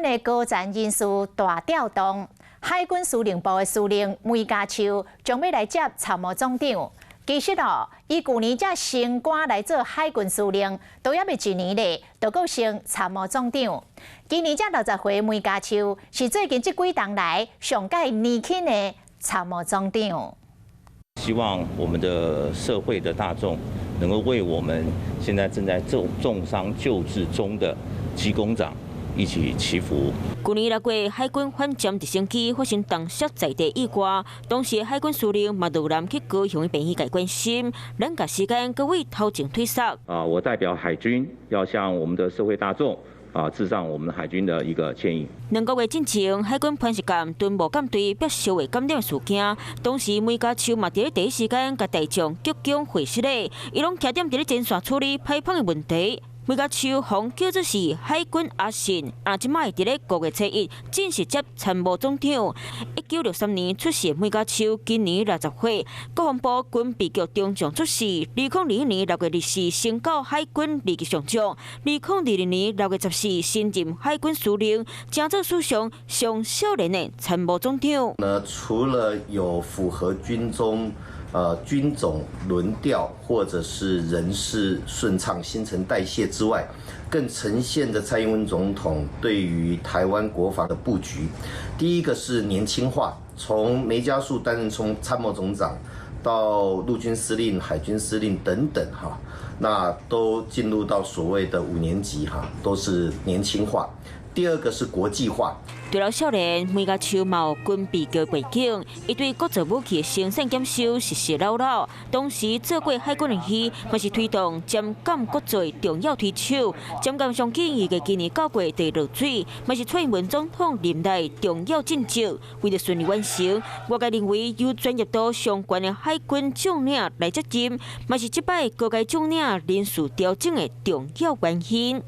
的高层人事大调动，海军司令部的司令梅家秋将要来接参谋总长。其实伊去年才升官来做海军司令，都还未一年咧，就够升参谋总长。今年才60岁，梅家秋是最近这几档来上届年轻的参谋总长。希望我们的社会的大众能够为我们现在正在重伤救治中的机工长一起祈福。去年6月，海军反潜直升机发生动摔在地意外，当时海军司令马路南去高雄的病院关心，咱甲时间各位头前推塞。我代表海军要向我们的社会大众。致上我们海军的一个歉意。2个月之前，海军磐石舰敦睦舰队被烧毁感染事件，当时梅家秋嘛伫第一时间甲大众鞠躬会师咧，伊拢徛踮伫咧前线处理排放的问题。梅家秋方叫做是海军阿信，即摆伫咧5月初1正式接参谋总长。1963年出世的梅家秋，今年60岁，国防部军备局中将出世。2021年6月24升到海军2级上将，2022年6月14新任海军司令，正做史上上少年的参谋总长。除了有符合军中。军种轮调或者是人事顺畅、新陈代谢之外，更呈现着蔡英文总统对于台湾国防的布局。第一个是年轻化，从梅家树担任参谋总长到陆军司令、海军司令等等那都进入到所谓的5年级都是年轻化。第二个是国际化。除了少年，梅家秋嘛有军备局背景，伊对各种武器的生产检修实实了了。当时做过海军的戏，嘛是推动尖舰国罪重要推手。尖舰上建议嘅今年9月第落水，嘛是蔡英文总统任内重要政绩。为了顺利完成，我个认为由专业度相关的海军将领来接任，嘛是这摆各界将领人事调整的重要原因。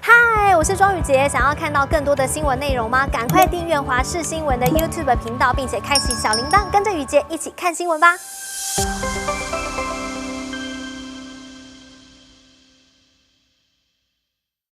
嗨，我是庄宇杰。想要看到更多的新闻内容吗？赶快订阅华视新闻的 YouTube 频道，并且开启小铃铛，跟着宇杰一起看新闻吧。